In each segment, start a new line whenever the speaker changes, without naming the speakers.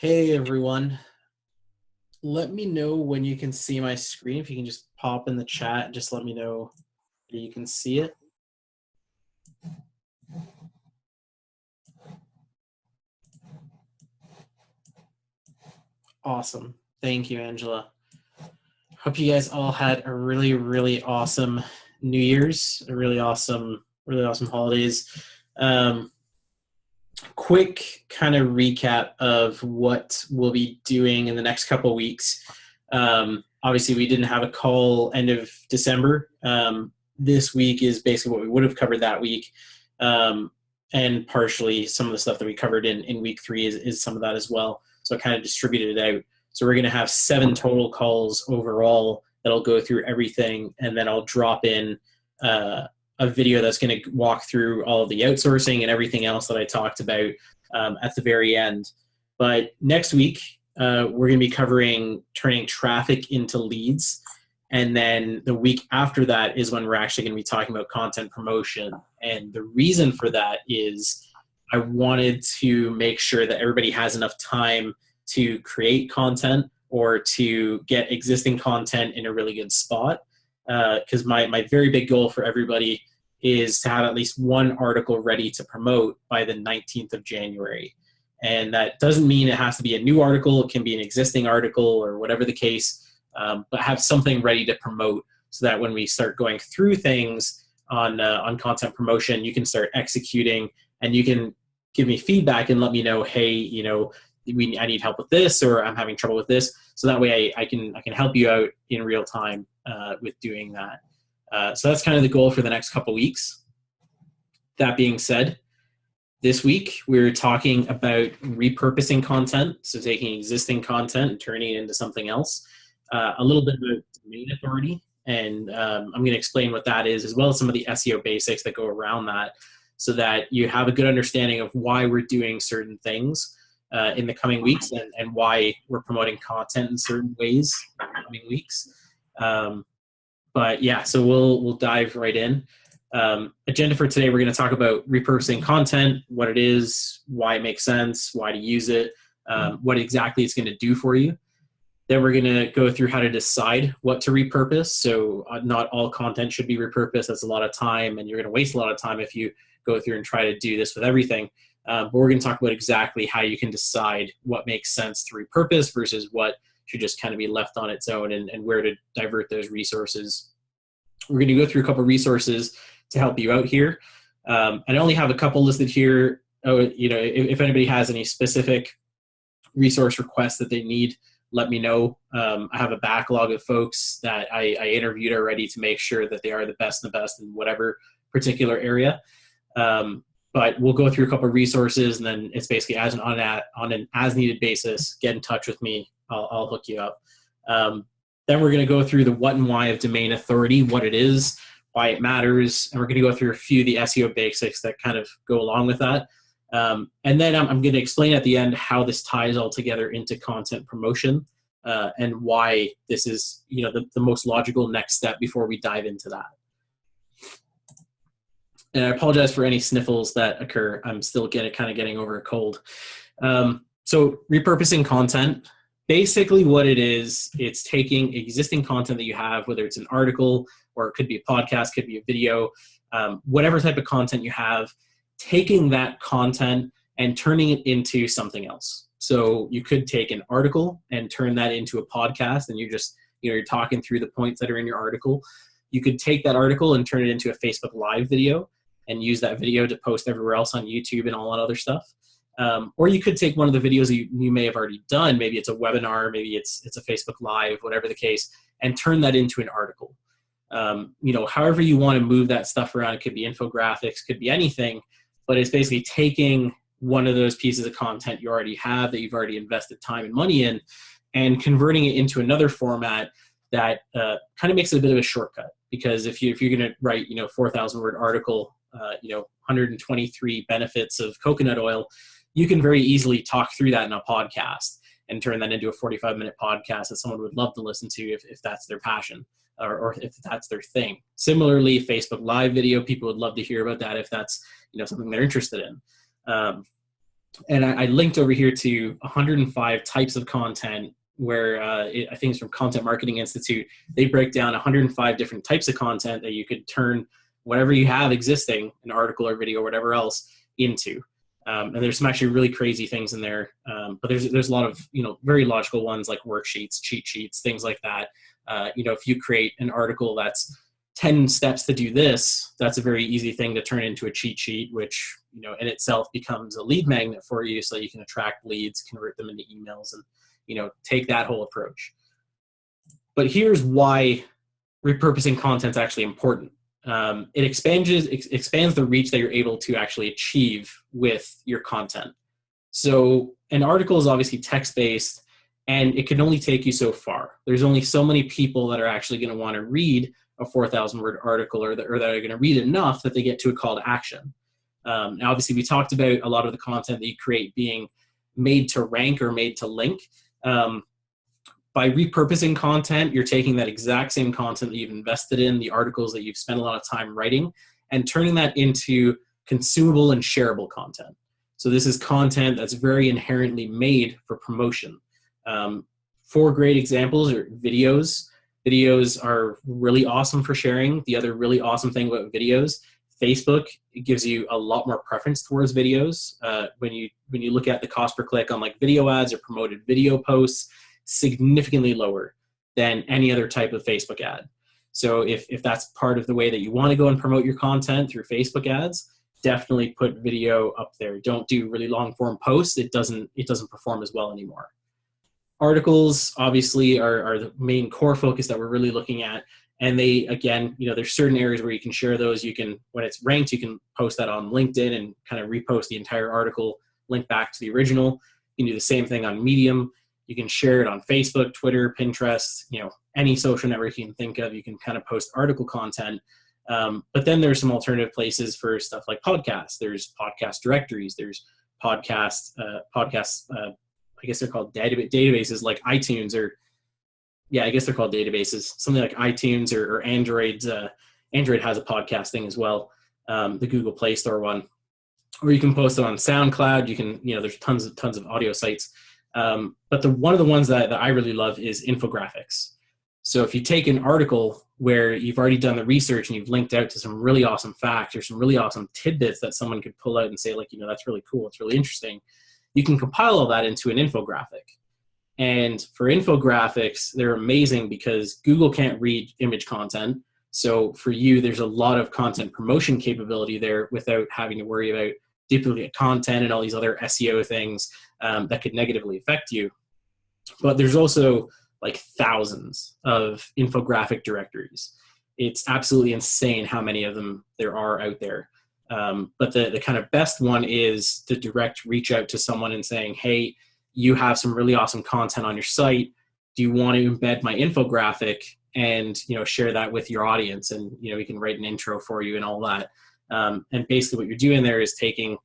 Hey everyone, let me know when you can see my screen. If you can just pop in the chat, just let me know that you can see it. Awesome. Thank you, Angela. Hope you guys all had a really awesome New Year's, a really awesome holidays. Quick kind of recap of what we'll be doing in the next couple of weeks. Obviously, we didn't have a call end of December. This week is basically what we would have covered that week. And partially some of the stuff that we covered in week 3 is some of that as well. So I kind of distributed it out. So we're going to have 7 total calls overall that'll go through everything, and then I'll drop in a video that's going to walk through all of the outsourcing and everything else that I talked about at the very end. But next week, we're going to be covering turning traffic into leads. And then the week after that is when we're actually going to be talking about content promotion. And the reason for that is I wanted to make sure that everybody has enough time to create content or to get existing content in a really good spot. Because my very big goal for everybody is to have at least one article ready to promote by the 19th of January. And that doesn't mean it has to be a new article. It can be an existing article or whatever the case, but have something ready to promote so that when we start going through things on content promotion, you can start executing and you can give me feedback and let me know, hey, I need help with this, or I'm having trouble with this. So that way I can help you out in real time with doing that. So that's kind of the goal for the next couple weeks. That being said, this week we're talking about repurposing content, so taking existing content and turning it into something else. A little bit about domain authority, and I'm going to explain what that is, as well as some of the SEO basics that go around that, so that you have a good understanding of why we're doing certain things in the coming weeks and why we're promoting content in certain ways in the coming weeks. But yeah, so we'll dive right in. Agenda for today, we're going to talk about repurposing content, what it is, why it makes sense, why to use it, what exactly it's going to do for you. Then we're going to go through how to decide what to repurpose. So not all content should be repurposed. That's a lot of time, and you're going to waste a lot of time if you go through and try to do this with everything. But we're going to talk about exactly how you can decide what makes sense to repurpose versus what should just kind of be left on its own, and where to divert those resources. We're going to go through a couple resources to help you out here. I only have a couple listed here. If anybody has any specific resource requests that they need, let me know. I have a backlog of folks that I interviewed already to make sure that they are the best in whatever particular area. But we'll go through a couple of resources, and then it's basically on an as needed basis. Get in touch with me. I'll hook you up. Then we're going to go through the what and why of domain authority, what it is, why it matters, and we're going to go through a few of the SEO basics that kind of go along with that. And then I'm going to explain at the end how this ties all together into content promotion and why this is the most logical next step before we dive into that. And I apologize for any sniffles that occur. I'm still getting over a cold. So repurposing content, basically what it is, it's taking existing content that you have, whether it's an article or it could be a podcast, could be a video, whatever type of content you have, taking that content and turning it into something else. So you could take an article and turn that into a podcast, and you're talking through the points that are in your article. You could take that article and turn it into a Facebook Live video and use that video to post everywhere else on YouTube and all that other stuff. Or you could take one of the videos you may have already done, maybe it's a webinar, maybe it's a Facebook Live, whatever the case, and turn that into an article. However you want to move that stuff around, it could be infographics, could be anything, but it's basically taking one of those pieces of content you already have that you've already invested time and money in and converting it into another format that kind of makes it a bit of a shortcut. Because if you're going to write, 4,000 word article, 123 benefits of coconut oil, you can very easily talk through that in a podcast and turn that into a 45-minute podcast that someone would love to listen to if that's their passion or if that's their thing. Similarly, Facebook Live video, people would love to hear about that if that's something they're interested in. And I linked over here to 105 types of content where I think it's from Content Marketing Institute. They break down 105 different types of content that you could turn whatever you have existing, an article or video or whatever else, into. And there's some actually really crazy things in there. But there's a lot of, very logical ones like worksheets, cheat sheets, things like that. If you create an article that's 10 steps to do this, that's a very easy thing to turn into a cheat sheet, which, in itself becomes a lead magnet for you, so you can attract leads, convert them into emails, and, take that whole approach. But here's why repurposing content is actually important. It expands the reach that you're able to actually achieve with your content. So an article is obviously text-based, and it can only take you so far. There's only so many people that are actually going to want to read a 4,000-word article, or that are going to read enough that they get to a call to action. Now, obviously, we talked about a lot of the content that you create being made to rank or made to link. By repurposing content, you're taking that exact same content that you've invested in, the articles that you've spent a lot of time writing, and turning that into consumable and shareable content. So this is content that's very inherently made for promotion. 4 great examples are videos. Videos are really awesome for sharing. The other really awesome thing about videos, Facebook, it gives you a lot more preference towards videos. When you look at the cost per click on like video ads or promoted video posts, significantly lower than any other type of Facebook ad. So if that's part of the way that you want to go and promote your content through Facebook ads, definitely put video up there. Don't do really long form posts. It doesn't perform as well anymore. Articles obviously are the main core focus that we're really looking at. And they, again, there's certain areas where you can share those. You can, when it's ranked, you can post that on LinkedIn and kind of repost the entire article, link back to the original. You can do the same thing on Medium. You can share it on Facebook, Twitter, Pinterest, any social network you can think of. You can kind of post article content. But then there's some alternative places for stuff like podcasts. There's podcast directories. There's podcasts. I guess they're called databases like iTunes, or I guess they're called databases. Something like iTunes or Android's. Android has a podcast thing as well. The Google Play Store one, or you can post it on SoundCloud. You can, there's tons of audio sites. But one of the ones that I really love is infographics. So if you take an article where you've already done the research and you've linked out to some really awesome facts or some really awesome tidbits that someone could pull out and say, like, that's really cool, it's really interesting, you can compile all that into an infographic. And for infographics, they're amazing because Google can't read image content. So for you, there's a lot of content promotion capability there without having to worry about duplicate content and all these other SEO things that could negatively affect you. But there's also like thousands of infographic directories. It's absolutely insane how many of them there are out there. But the kind of best one is the direct reach out to someone and saying, hey, you have some really awesome content on your site. Do you want to embed my infographic and, share that with your audience? And, we can write an intro for you and all that. And basically what you're doing there is taking,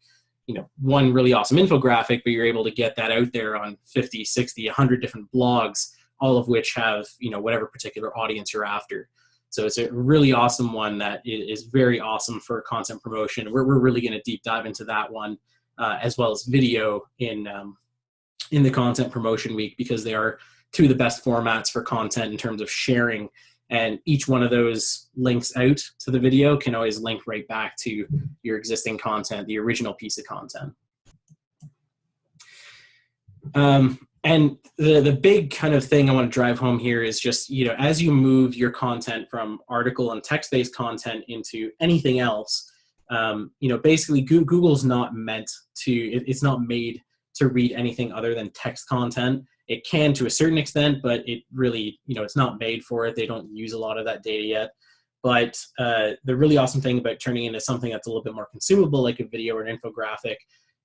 one really awesome infographic, but you're able to get that out there on 50, 60, 100 different blogs, all of which have, whatever particular audience you're after. So it's a really awesome one that is very awesome for content promotion. We're really going to deep dive into that one, as well as video in the Content Promotion Week, because they are 2 of the best formats for content in terms of sharing. And each one of those links out to the video can always link right back to your existing content, the original piece of content. And the big kind of thing I want to drive home here is just, as you move your content from article and text-based content into anything else, basically Google's not meant to, it's not made to read anything other than text content. It can to a certain extent, but it really, it's not made for it. They don't use a lot of that data yet. But the really awesome thing about turning into something that's a little bit more consumable, like a video or an infographic,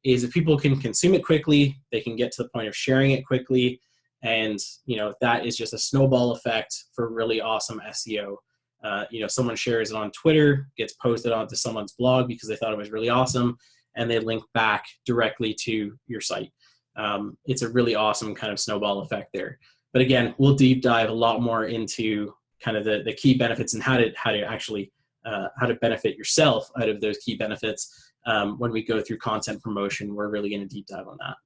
is if people can consume it quickly, they can get to the point of sharing it quickly. And, that is just a snowball effect for really awesome SEO. Someone shares it on Twitter, gets posted onto someone's blog because they thought it was really awesome, and they link back directly to your site. It's a really awesome kind of snowball effect there. But again, we'll deep dive a lot more into kind of the key benefits and how to actually how to benefit yourself out of those key benefits when we go through content promotion, we're really going to deep dive on that.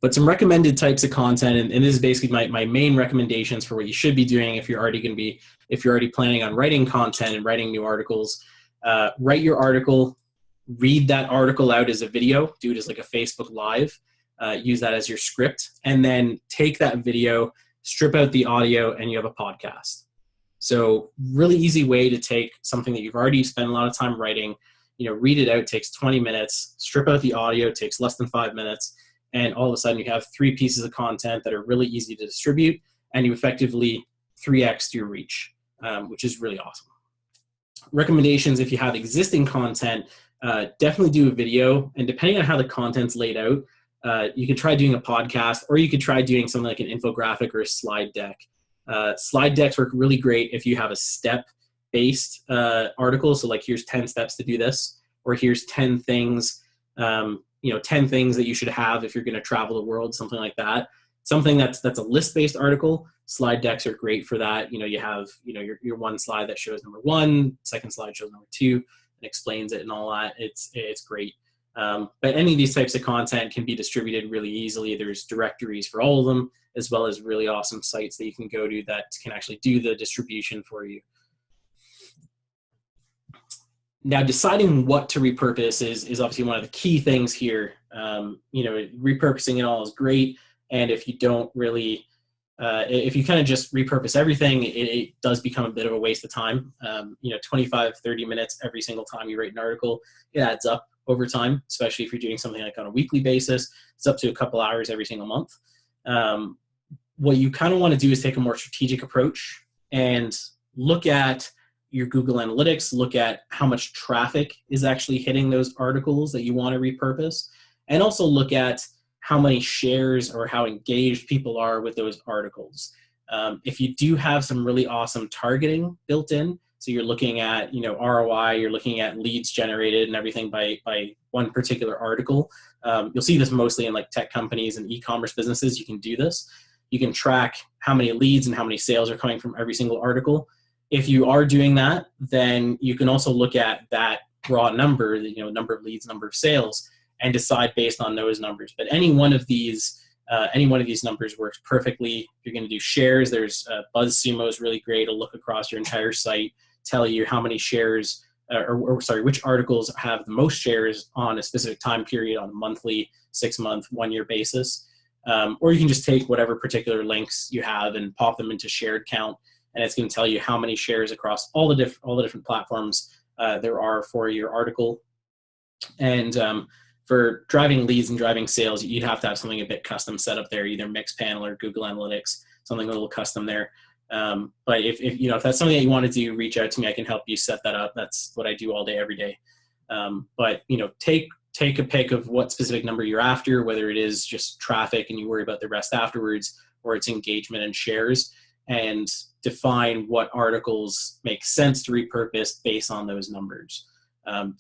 But some recommended types of content, and this is basically my main recommendations for what you should be doing if you're already planning on writing content and writing new articles. Write your article, read that article out as a video, do it as like a Facebook Live, use that as your script, and then take that video, strip out the audio, and you have a podcast. So really easy way to take something that you've already spent a lot of time writing, read it out, takes 20 minutes, strip out the audio, takes less than 5 minutes, and all of a sudden you have 3 pieces of content that are really easy to distribute, and you effectively 3x your reach, which is really awesome. Recommendations: if you have existing content, definitely do a video, and depending on how the content's laid out, you could try doing a podcast, or you could try doing something like an infographic or a slide deck. Slide decks work really great if you have a step-based article, so like here's 10 steps to do this, or here's 10 things 10 things that you should have if you're going to travel the world, something like that. Something that's a list-based article. Slide decks are great for that. You have your one slide that shows number 1, second slide shows number 2, and explains it and all that. It's great. But any of these types of content can be distributed really easily. There's directories for all of them, as well as really awesome sites that you can go to that can actually do the distribution for you. Now, deciding what to repurpose is obviously one of the key things here. Repurposing it all is great, and if you don't really, if you kind of just repurpose everything, it does become a bit of a waste of time. 25, 30 minutes every single time you write an article, it adds up over time, especially if you're doing something like on a weekly basis. It's up to a couple hours every single month. What you kind of want to do is take a more strategic approach and look at your Google Analytics, look at how much traffic is actually hitting those articles that you want to repurpose, and also look at how many shares or how engaged people are with those articles. If you do have some really awesome targeting built in, so you're looking at ROI, you're looking at leads generated and everything by one particular article. You'll see this mostly in like tech companies and e-commerce businesses. You can do this. You can track how many leads and how many sales are coming from every single article. If you are doing that, then you can also look at that raw number, number of leads, number of sales, and decide based on those numbers. But any one of these numbers works perfectly. If you're going to do shares, there's BuzzSumo is really great. It'll look across your entire site, tell you how many shares, which articles have the most shares on a specific time period on a monthly, 6-month, 1-year basis. Or you can just take whatever particular links you have and pop them into shared count, and it's going to tell you how many shares across all the different platforms there are for your article. And for driving leads and driving sales, you'd have to have something a bit custom set up there, either Mixpanel or Google Analytics, something a little custom there. But if that's something that you want to do, reach out to me. I can help you set that up. That's what I do all day, every day. But take a pick of what specific number you're after, whether it is just traffic and you worry about the rest afterwards, or it's engagement and shares, and define what articles make sense to repurpose based on those numbers.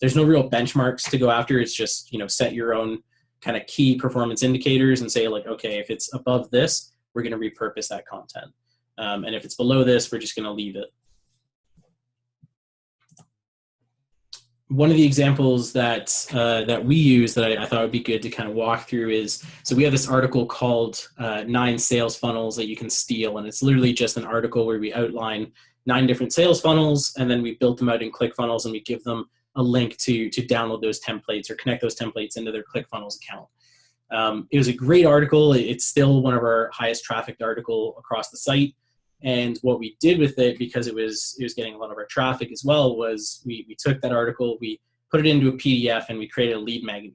There's no real benchmarks to go after. It's just, set your own kind of key performance indicators and say like, okay, if it's above this, we're going to repurpose that content. And if it's below this, we're just going to leave it. One of the examples that we use that I thought would be good to kind of walk through is, so we have this article called 9 Sales Funnels That You Can Steal. And it's literally just an article where we outline 9 different sales funnels, and then we built them out in ClickFunnels, and we give them a link to download those templates or connect those templates into their ClickFunnels account. It was a great article. It's still one of our highest trafficked article across the site. And what we did with it, because it was getting a lot of our traffic as well, was we took that article, we put it into a PDF, and we created a lead magnet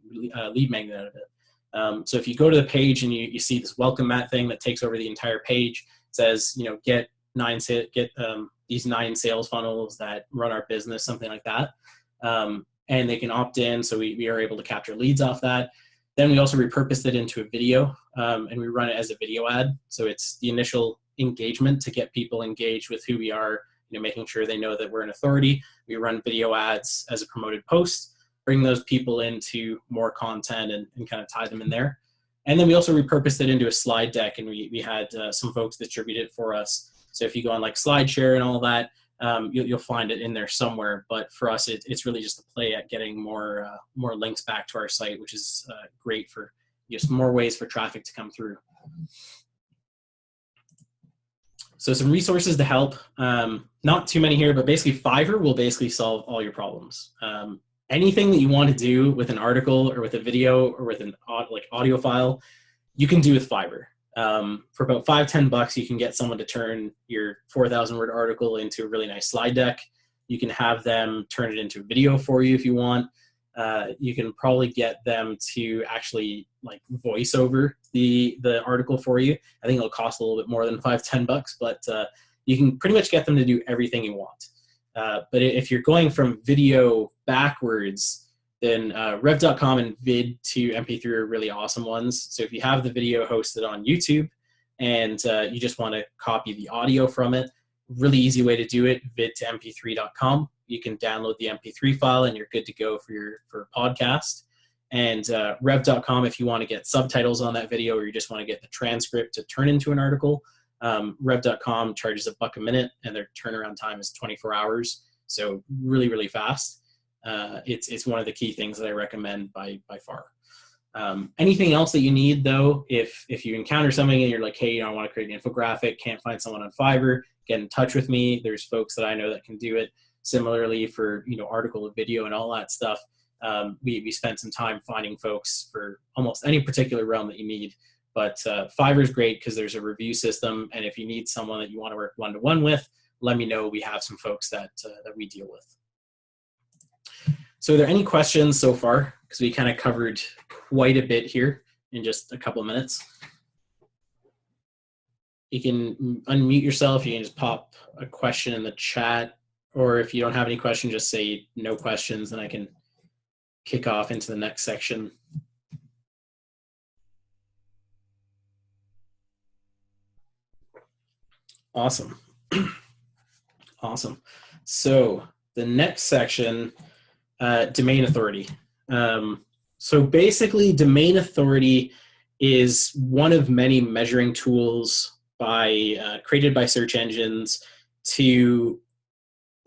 out of it. So if you go to the page and you see this welcome mat thing that takes over the entire page, it says, get these 9 sales funnels that run our business, something like that. And they can opt in, so we are able to capture leads off that. Then we also repurposed it into a video, and we run it as a video ad. So it's the initial engagement to get people engaged with who we are, making sure they know that we're an authority. We run video ads as a promoted post, bring those people into more content and kind of tie them in there. And then we also repurposed it into a slide deck, and we had some folks distribute it for us. So if you go on like SlideShare and all that, you'll find it in there somewhere. But for us, it's really just a play at getting more links back to our site, which is great for just more ways for traffic to come through. So some resources to help, not too many here, but basically Fiverr will basically solve all your problems. Anything that you want to do with an article or with a video or with an audio file, you can do with Fiverr. For about $5-10, you can get someone to turn your 4,000 word article into a really nice slide deck. You can have them turn it into a video for you if you want. You can probably get them to actually like voice over the article for you. I think it'll cost a little bit more than $5-10, but you can pretty much get them to do everything you want. But if you're going from video backwards, then Rev.com and Vid to MP3 are really awesome ones. So if you have the video hosted on YouTube and you just want to copy the audio from it, really easy way to do it, vid to mp3.com. You can download the MP3 file and you're good to go for a podcast. And Rev.com, if you want to get subtitles on that video or you just want to get the transcript to turn into an article, Rev.com charges $1 a minute and their turnaround time is 24 hours. So really, really fast. It's one of the key things that I recommend by far. Anything else that you need though, if you encounter something and you're like, hey, I want to create an infographic, can't find someone on Fiverr, get in touch with me. There's folks that I know that can do it. Similarly for, article, video and all that stuff. We spent some time finding folks for almost any particular realm that you need. But Fiverr is great because there's a review system. And if you need someone that you want to work one-to-one with, let me know. We have some folks that we deal with. So are there any questions so far? Because we kind of covered quite a bit here in just a couple of minutes. You can unmute yourself. You can just pop a question in the chat. Or if you don't have any questions, just say no questions, and I can kick off into the next section. Awesome. Awesome. So the next section, domain authority. So basically, domain authority is one of many measuring tools created by search engines to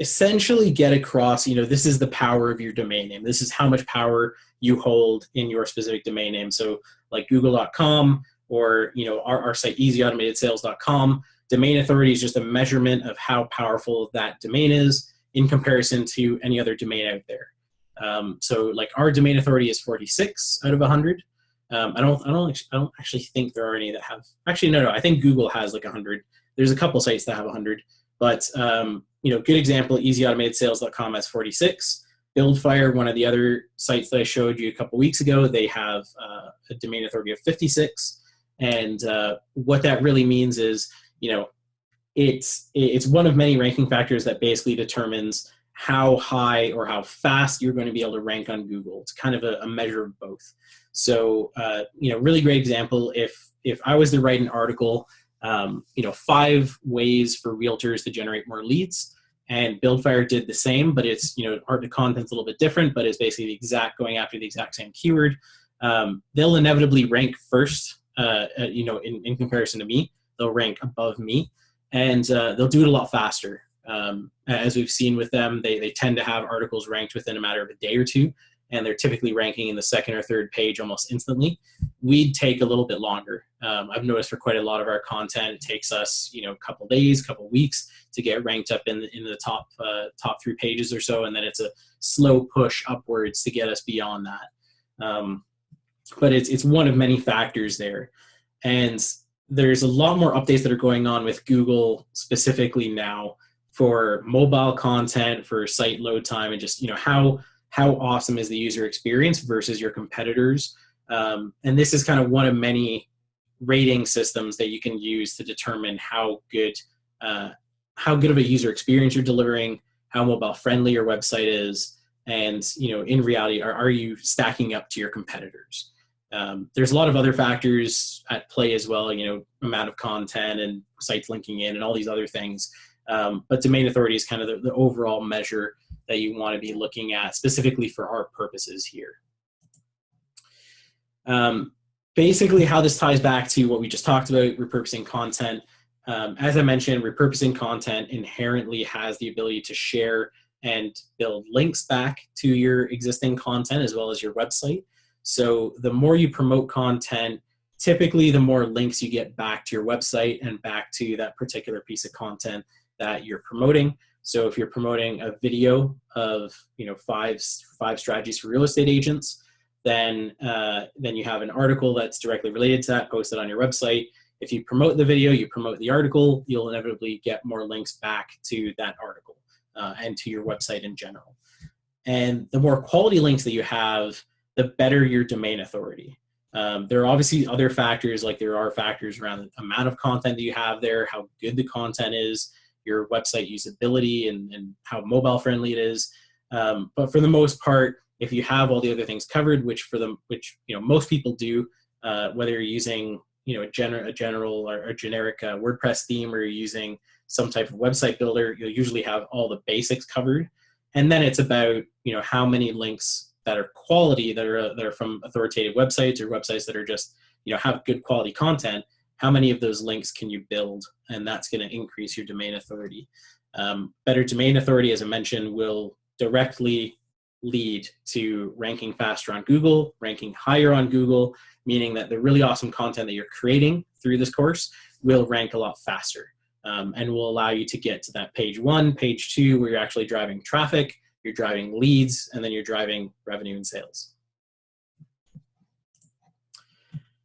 essentially get across, this is the power of your domain name. This is how much power you hold in your specific domain name. So like google.com or, our site easyautomatedsales.com, domain authority is just a measurement of how powerful that domain is in comparison to any other domain out there. So like our domain authority is 46 out of 100. I don't actually think there are any that have, actually, no, I think Google has like 100. There's a couple sites that have 100, but, good example, easyautomatedsales.com has 46. BuildFire, one of the other sites that I showed you a couple weeks ago, they have a domain authority of 56. And what that really means is, it's one of many ranking factors that basically determines how high or how fast you're going to be able to rank on Google. It's kind of a measure of both. So, really great example. If I was to write an article, 5 ways for realtors to generate more leads, and BuildFire did the same, but it's, the content's a little bit different, but it's basically going after the exact same keyword. They'll inevitably rank first, in comparison to me. They'll rank above me, and they'll do it a lot faster. As we've seen with them, they tend to have articles ranked within a matter of a day or two, and they're typically ranking in the second or third page almost instantly. We'd take a little bit longer. I've noticed for quite a lot of our content, it takes us, a couple days, couple weeks to get ranked up in the top 3 pages or so, and then it's a slow push upwards to get us beyond that. But it's one of many factors there. And there's a lot more updates that are going on with Google specifically now for mobile content, for site load time, and just, how awesome is the user experience versus your competitors. And this is kind of one of many rating systems that you can use to determine how good of a user experience you're delivering, how mobile friendly your website is, and, in reality, are you stacking up to your competitors? There's a lot of other factors at play as well, amount of content and sites linking in and all these other things. But domain authority is kind of the overall measure that you want to be looking at specifically for our purposes here. Basically how this ties back to what we just talked about, repurposing content. As I mentioned, repurposing content inherently has the ability to share and build links back to your existing content as well as your website. So the more you promote content, typically the more links you get back to your website and back to that particular piece of content that you're promoting. So if you're promoting a video of five strategies for real estate agents, then you have an article that's directly related to that posted on your website. If you promote the video, you promote the article, you'll inevitably get more links back to that article and to your website in general. And the more quality links that you have, the better your domain authority. There are obviously other factors, like there are factors around the amount of content that you have there, how good the content is, your website usability, and how mobile friendly it is. But for the most part, if you have all the other things covered, which most people do, whether you're using a general or a generic WordPress theme, or you're using some type of website builder, you'll usually have all the basics covered. And then it's about how many links that are quality, that are from authoritative websites, or websites that are just have good quality content. How many of those links can you build? And that's going to increase your domain authority. Better domain authority, as I mentioned, will directly lead to ranking faster on Google, ranking higher on Google, meaning that the really awesome content that you're creating through this course will rank a lot faster, and will allow you to get to that page 1, page 2, where you're actually driving traffic, you're driving leads, and then you're driving revenue and sales.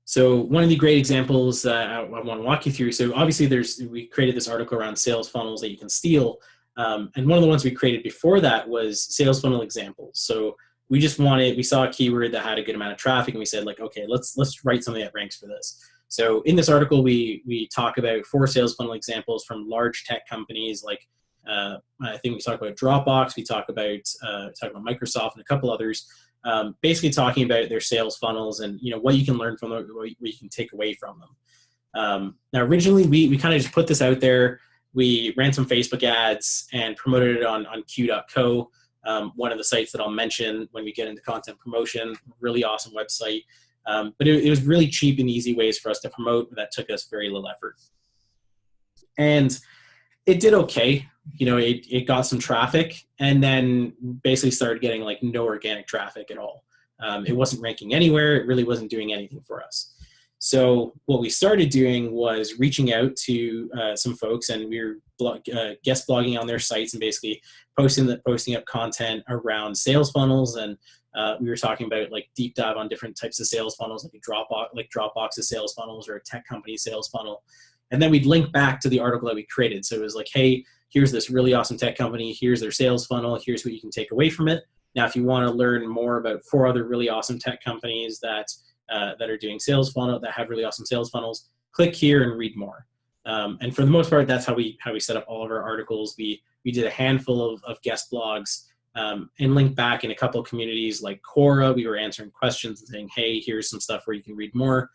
So one of the great examples that I want to walk you through, so obviously we created this article around sales funnels that you can steal. And one of the ones we created before that was sales funnel examples. So we saw a keyword that had a good amount of traffic, and we said, like, okay, let's write something that ranks for this. So in this article, we talk about 4 sales funnel examples from large tech companies, like I think we talk about Dropbox, we talk about Microsoft, and a couple others, basically talking about their sales funnels and what you can learn from them, what you can take away from them. Now, originally we kind of just put this out there. We ran some Facebook ads and promoted it on Q.co, one of the sites that I'll mention when we get into content promotion. Really awesome website. But it was really cheap and easy ways for us to promote that took us very little effort. And it did okay. It got some traffic, and then basically started getting like no organic traffic at all. It wasn't ranking anywhere. It really wasn't doing anything for us. So what we started doing was reaching out to some folks, and we were guest blogging on their sites and basically posting up content around sales funnels. And we were talking about like deep dive on different types of sales funnels, like Dropbox's sales funnels or a tech company sales funnel. And then we'd link back to the article that we created. So it was like, hey, here's this really awesome tech company. Here's their sales funnel. Here's what you can take away from it. Now, if you want to learn more about 4 other really awesome tech companies that are doing sales funnel, that have really awesome sales funnels, click here and read more. And for the most part, that's how we set up all of our articles. We did a handful of guest blogs and linked back in a couple of communities like Quora. We were answering questions and saying, hey, here's some stuff where you can read more.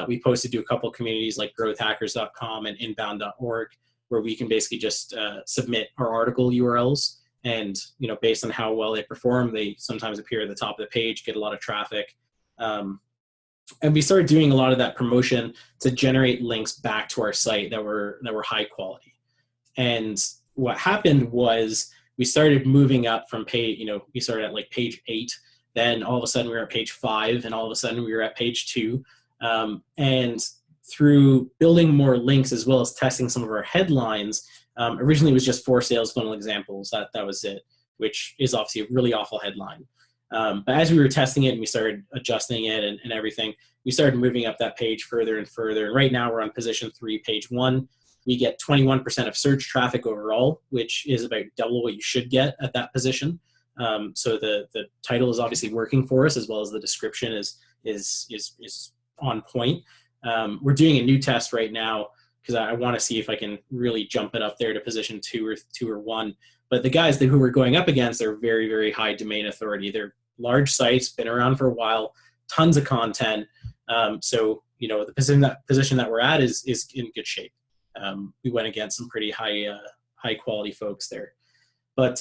We posted to a couple of communities like growthhackers.com and inbound.org, where we can basically just submit our article URLs. And based on how well they perform, they sometimes appear at the top of the page, get a lot of traffic. And we started doing a lot of that promotion to generate links back to our site that were high quality. And what happened was we started moving up from page, we started at like page 8, then all of a sudden we were at page 5, and all of a sudden we were at page 2. And through building more links as well as testing some of our headlines, originally it was just 4 sales funnel examples. That was it, which is obviously a really awful headline. But as we were testing it and we started adjusting it and everything, we started moving up that page further and further. And right now we're on position 3, page 1. We get 21% of search traffic overall, which is about double what you should get at that position. So the title is obviously working for us, as well as the description is on point. We're doing a new test right now because I want to see if I can really jump it up there to position 2 or 1. But the guys who we're going up against are very, very high domain authority. They're large sites, been around for a while, tons of content. So the position that we're at is in good shape. We went against some pretty high quality folks there. But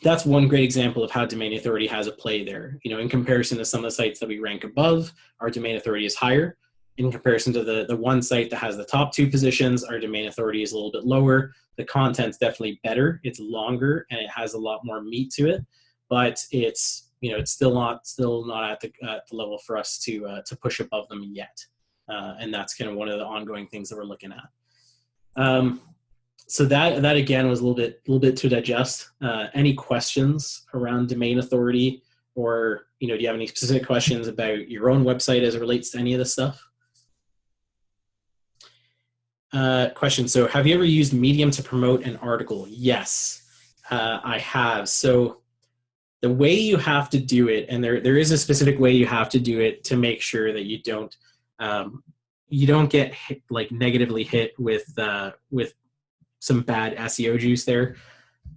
that's one great example of how domain authority has a play there. In comparison to some of the sites that we rank above, our domain authority is higher. in comparison to the one site that has the top 2 positions, our domain authority is a little bit lower. The content's definitely better. It's longer and it has a lot more meat to it, but it's, it's still not at the level for us to push above them yet. And that's kind of one of the ongoing things that we're looking at. So that again was a little bit to digest. Any questions around domain authority, or do you have any specific questions about your own website as it relates to any of this stuff? Question. So have you ever used Medium to promote an article? Yes, I have. So the way you have to do it, and there is a specific way you have to do it to make sure that you don't get hit, like negatively hit with some bad SEO juice there.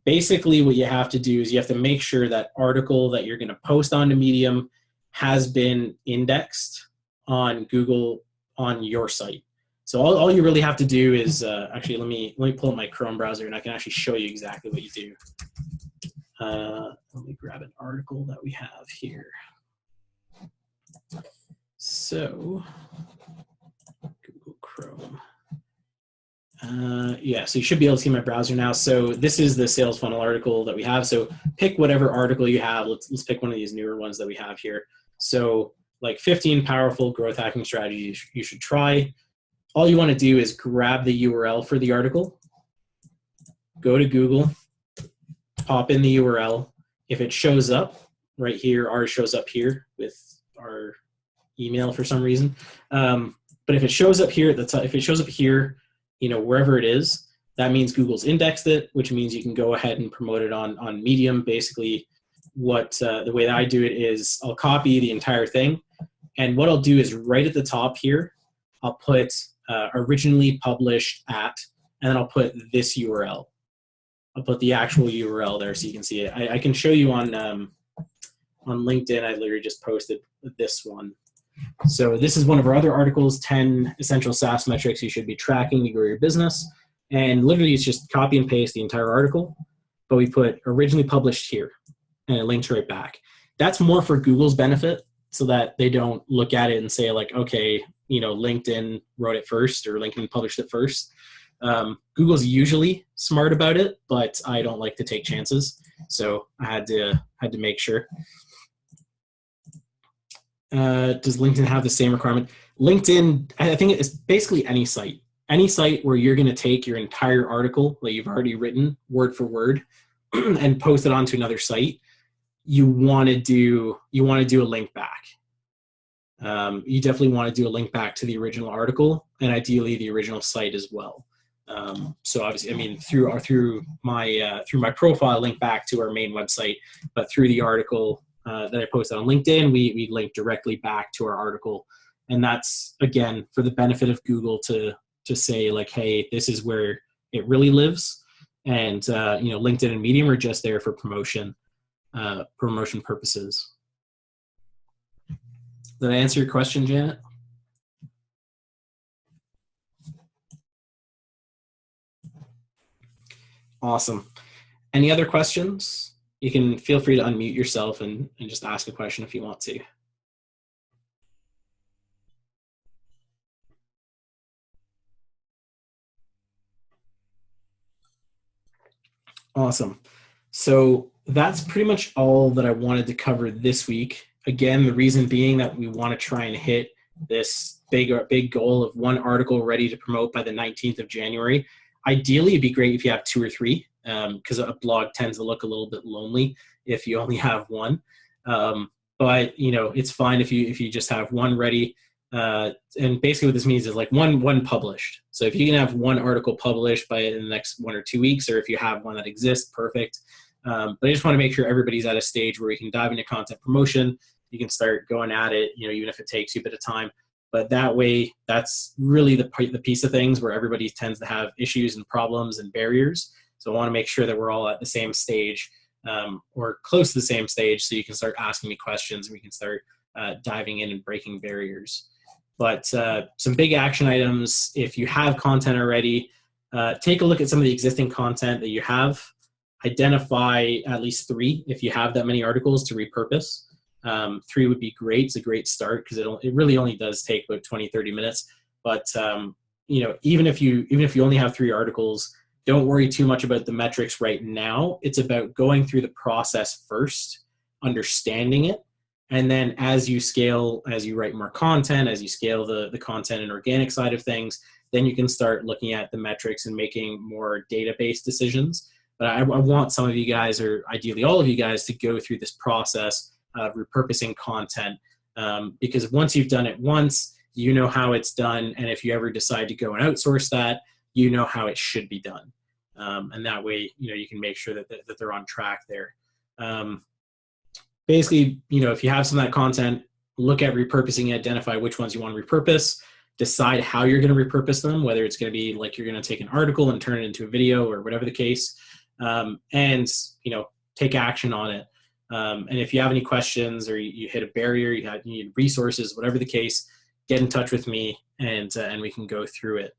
Basically, what you have to do is you have to make sure that article that you're going to post onto Medium has been indexed on Google on your site. So all you really have to do is actually let me pull up my Chrome browser and I can actually show you exactly what you do. Let me grab an article that we have here. So Google Chrome. Yeah, so you should be able to see my browser now. So this is the sales funnel article that we have. So pick whatever article you have. Let's pick one of these newer ones that we have here. So like 15 powerful growth hacking strategies you should try. All you want to do is grab the URL for the article, go to Google, pop in the URL. If it shows up right here, ours shows up here with our email for some reason. But if it shows up here at the top, if it shows up here, wherever it is, that means Google's indexed it, which means you can go ahead and promote it on Medium. Basically, the way that I do it is I'll copy the entire thing, and what I'll do is right at the top here, I'll put originally published at, and then I'll put this URL. I'll put the actual URL there so you can see it. I can show you on LinkedIn. I literally just posted this one. So this is one of our other articles, 10 essential SaaS metrics you should be tracking to grow your business. And literally it's just copy and paste the entire article, but we put originally published here and it links right back. That's more for Google's benefit so that they don't look at it and say like, okay, LinkedIn wrote it first or LinkedIn published it first. Google's usually smart about it, but I don't like to take chances. So I had to make sure. Does LinkedIn have the same requirement? LinkedIn, I think it's basically any site where you're going to take your entire article that you've already written word for word and post it onto another site. You want to do a link back. You definitely want to do a link back to the original article and ideally the original site as well. So obviously, I mean, through my profile, link back to our main website, but through the article that I posted on LinkedIn, we link directly back to our article, and that's again for the benefit of Google to say like, hey, this is where it really lives, and LinkedIn and Medium are just there for promotion purposes. Did I answer your question, Janet? Awesome. Any other questions? You can feel free to unmute yourself and just ask a question if you want to. Awesome. So that's pretty much all that I wanted to cover this week. Again, the reason being that we want to try and hit this big goal of one article ready to promote by the 19th of January. Ideally, it'd be great if you have 2 or 3, because a blog tends to look a little bit lonely if you only have one. But it's fine if you just have one ready. And basically, what this means is like one published. So if you can have one article published by in the next 1 or 2 weeks, or if you have one that exists, perfect. But I just want to make sure everybody's at a stage where we can dive into content promotion. You can start going at it, even if it takes you a bit of time. But that way, that's really the piece of things where everybody tends to have issues and problems and barriers. So I want to make sure that we're all at the same stage or close to the same stage so you can start asking me questions and we can start diving in and breaking barriers. But some big action items, if you have content already, take a look at some of the existing content that you have. Identify at least 3 if you have that many articles to repurpose. 3 would be great. It's a great start because it really only does take about 20, 30 minutes. But even if you only have 3 articles, don't worry too much about the metrics right now. It's about going through the process first, understanding it, and then as you scale, as you write more content, as you scale the content and organic side of things, then you can start looking at the metrics and making more data-based decisions. But I want some of you guys, or ideally all of you guys, to go through this process of repurposing content, because once you've done it once, you know how it's done, and if you ever decide to go and outsource that, you know how it should be done, and that way, you can make sure that they're on track there. Basically, if you have some of that content, look at repurposing, identify which ones you want to repurpose, decide how you're going to repurpose them, whether it's going to be like you're going to take an article and turn it into a video or whatever the case, and take action on it. And if you have any questions or you hit a barrier, you need resources, whatever the case, get in touch with me and we can go through it.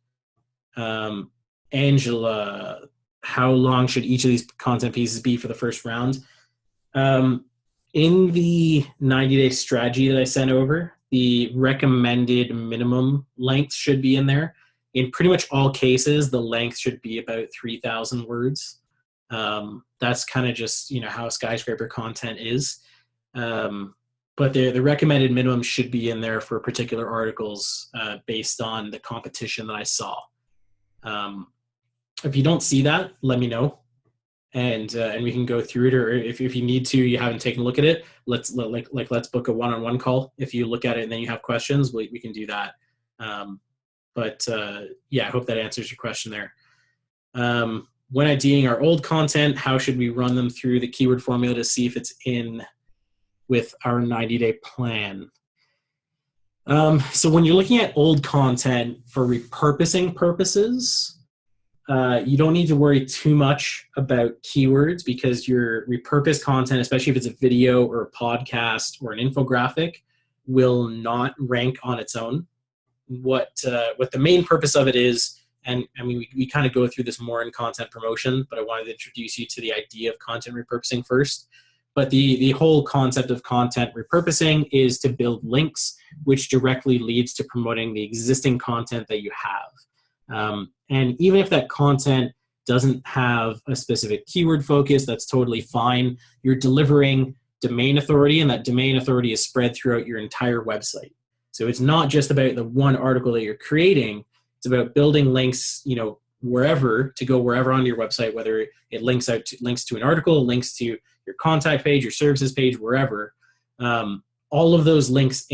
Angela, how long should each of these content pieces be for the first round? In the 90-day strategy that I sent over, the recommended minimum length should be in there. In pretty much all cases, the length should be about 3,000 words. That's kind of just how skyscraper content is. But the recommended minimum should be in there for particular articles based on the competition that I saw. If you don't see that, let me know, and we can go through it. Or if you need to, you haven't taken a look at it, let's book a one-on-one call. If you look at it and then you have questions, we can do that. Yeah, I hope that answers your question there. When IDing our old content, how should we run them through the keyword formula to see if it's in with our 90-day plan? So when you're looking at old content for repurposing purposes, you don't need to worry too much about keywords, because your repurposed content, especially if it's a video or a podcast or an infographic, will not rank on its own. What the main purpose of it is, and I mean, we kind of go through this more in content promotion, but I wanted to introduce you to the idea of content repurposing first. But the whole concept of content repurposing is to build links, which directly leads to promoting the existing content that you have. And even if that content doesn't have a specific keyword focus, that's totally fine. You're delivering domain authority, and that domain authority is spread throughout your entire website. So it's not just about the one article that you're creating. It's about building links, wherever, to go wherever on your website, whether it links to an article, links to your contact page, your services page, wherever. All of those links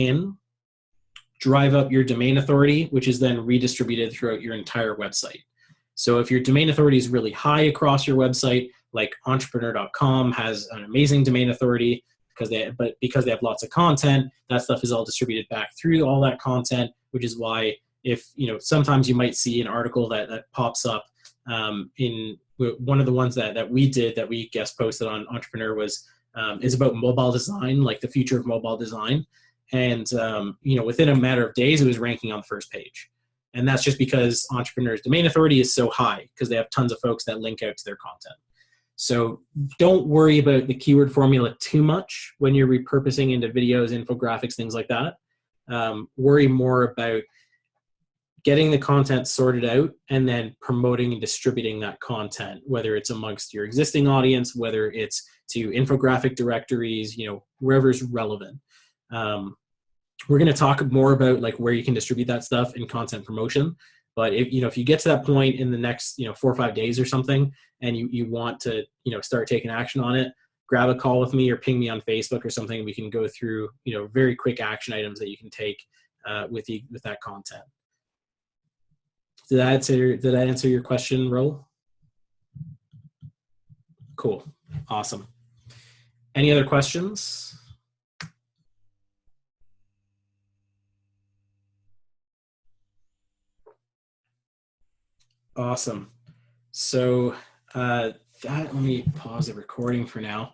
drive up your domain authority, which is then redistributed throughout your entire website. So if your domain authority is really high across your website, like entrepreneur.com has an amazing domain authority because they have lots of content, that stuff is all distributed back through all that content, which is why if, sometimes you might see an article that pops up in one of the ones that we did, that we guest posted on Entrepreneur is about mobile design, like the future of mobile design. And, within a matter of days, it was ranking on the first page. And that's just because Entrepreneur's domain authority is so high because they have tons of folks that link out to their content. So don't worry about the keyword formula too much when you're repurposing into videos, infographics, things like that. Worry more about getting the content sorted out and then promoting and distributing that content, whether it's amongst your existing audience, whether it's to infographic directories, wherever's relevant. We're going to talk more about like where you can distribute that stuff in content promotion. But if you get to that point in the next 4 or 5 days or something, and you want to start taking action on it, grab a call with me or ping me on Facebook or something. We can go through very quick action items that you can take with that content. Did that answer your question, Ro? Cool, awesome. Any other questions? Awesome. So let me pause the recording for now.